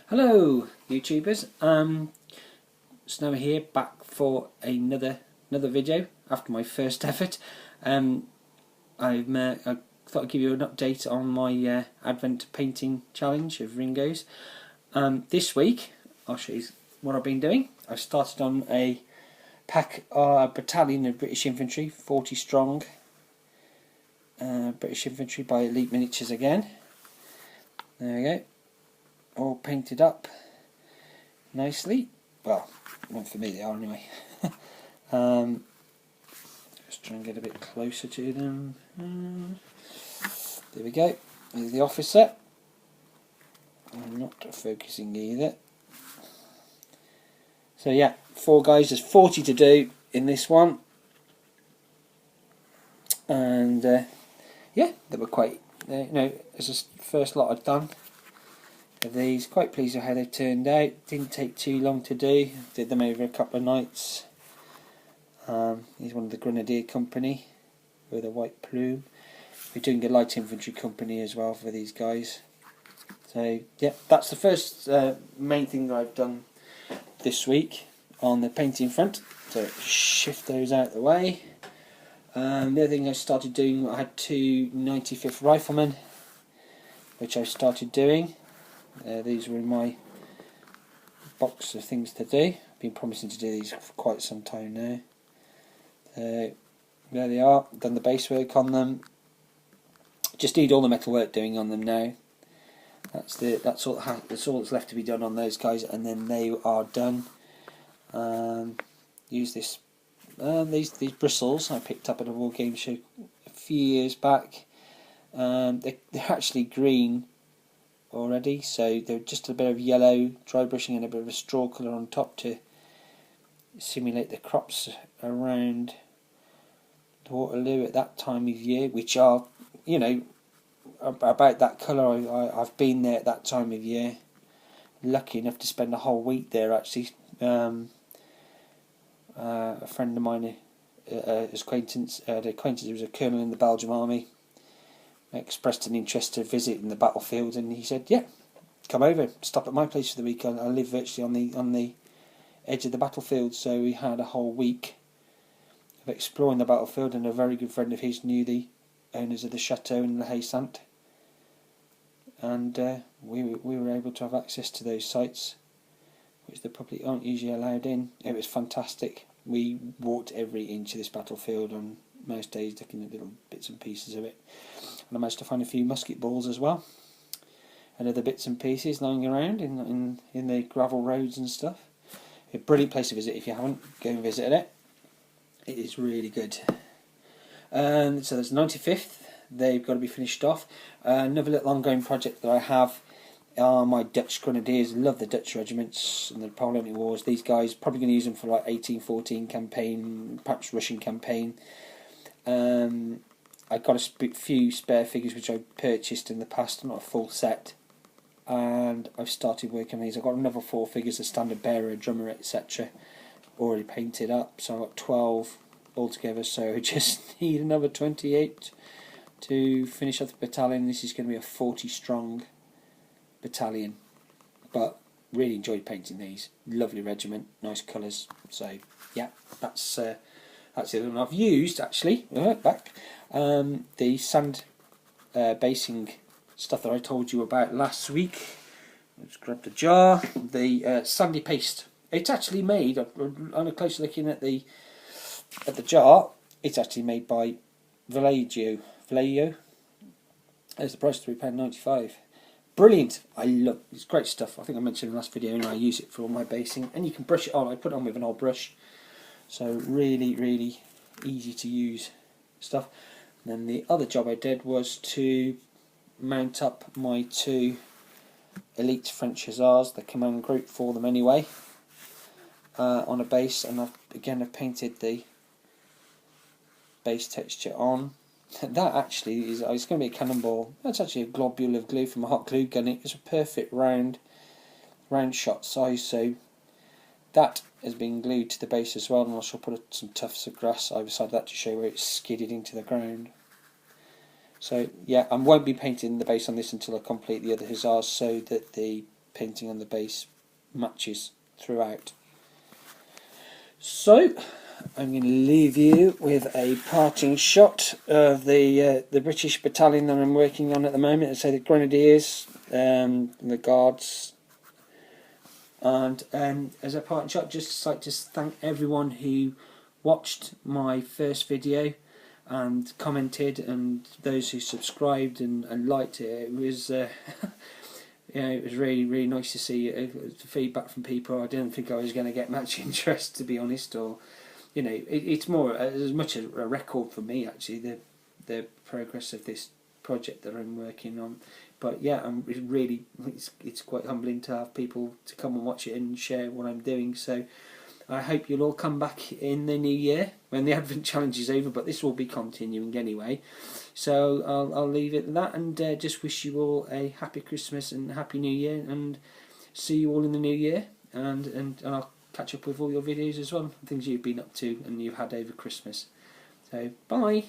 Hello, YouTubers. Snow here, back for another video after my first effort. I thought I'd give you an update on my Advent painting challenge of Ringo's. This week, I'll show you what I've been doing. I've started on a battalion of British Infantry, 40 strong. British Infantry by Elite Miniatures again. There we go. All painted up nicely. Well, not for me, they are anyway. Just try and get a bit closer to them. There we go. There's the officer. I'm not focusing either. So yeah, 4 guys. There's 40 to do in this one, and yeah, they were quite. It's the first lot I've done of these. Quite pleased with how they turned out. Didn't take too long to do. Did them over a couple of nights. He's one of the Grenadier Company with a white plume. We're doing a light infantry company as well for these guys. So yeah, that's the first main thing that I've done this week on the painting front. So shift those out of the way. The other thing I started doing, I had 2 95th Riflemen, which I started doing. These were in my box of things to do. I've been promising to do these for quite some time now. There they are. Done the base work on them. Just need all the metal work doing on them now. That's all that's left to be done on those guys, and then they are done. Use this these bristles I picked up at a war game show a few years back. They're actually green already, so they're just a bit of yellow dry brushing and a bit of a straw colour on top to simulate the crops around Waterloo at that time of year, which are, about that colour. I've been there at that time of year. Lucky enough to spend a whole week there actually. A friend of mine, his acquaintance, who was a colonel in the Belgian army, expressed an interest to visit in the battlefield, and he said, "Yeah, come over, stop at my place for the week. I live virtually on the edge of the battlefield." So we had a whole week of exploring the battlefield, and a very good friend of his knew the owners of the chateau in La Haye-Sainte, and we were able to have access to those sites, which they probably aren't usually allowed in. It was fantastic. We walked every inch of this battlefield on most days, looking at little bits and pieces of it. And I managed to find a few musket balls as well, and other bits and pieces lying around in the gravel roads and stuff. A brilliant place to visit. If you haven't, go and visit it. It is really good. So there's 95th. They've got to be finished off. Another little ongoing project that I have are my Dutch Grenadiers. Love the Dutch regiments and the Napoleonic Wars. These guys, probably going to use them for like 1814 campaign, perhaps Russian campaign. I got a few spare figures which I purchased in the past, not a full set, and I've started working on these. I've got another 4 figures, a standard bearer, drummer, etc. already painted up, so I've got 12 altogether, so I just need another 28 to finish off the battalion. This is going to be a 40 strong battalion, but really enjoyed painting these. Lovely regiment, nice colours. So yeah, that's the other one I've used actually. The sand basing stuff that I told you about last week. Let's grab the jar. The sandy paste. It's actually made on a close looking at the jar. It's actually made by Vallejo. There's the price, £3.95. Brilliant. It's great stuff. I think I mentioned in the last video, and I use it for all my basing, and you can brush it on. I put it on with an old brush, so really easy to use stuff. And then the other job I did was to mount up my 2 elite French Hussars, the command group for them anyway, on a base, and I've painted the base texture on. That actually is, it's going to be a cannonball. That's actually a globule of glue from a hot glue gun. It's a perfect round shot size, so that has been glued to the base as well, and I shall put some tufts of grass either side of that to show where it's skidded into the ground. So yeah, I won't be painting the base on this until I complete the other Hussars, so that the painting on the base matches throughout. So I'm going to leave you with a parting shot of the British battalion that I'm working on at the moment. So the Grenadiers, the Guards, and as a parting shot, just like to thank everyone who watched my first video and commented, and those who subscribed and liked it. It was it was really nice to see the feedback from people. I didn't think I was going to get much interest, to be honest, or it's more as much a record for me, actually, the progress of this project that I'm working on. But yeah, it's quite humbling to have people to come and watch it and share what I'm doing. So I hope you'll all come back in the new year when the Advent Challenge is over, but this will be continuing anyway. So I'll leave it at that, and just wish you all a happy Christmas and happy New Year, and see you all in the new year, and I'll catch up with all your videos as well, things you've been up to and you've had over Christmas. So bye.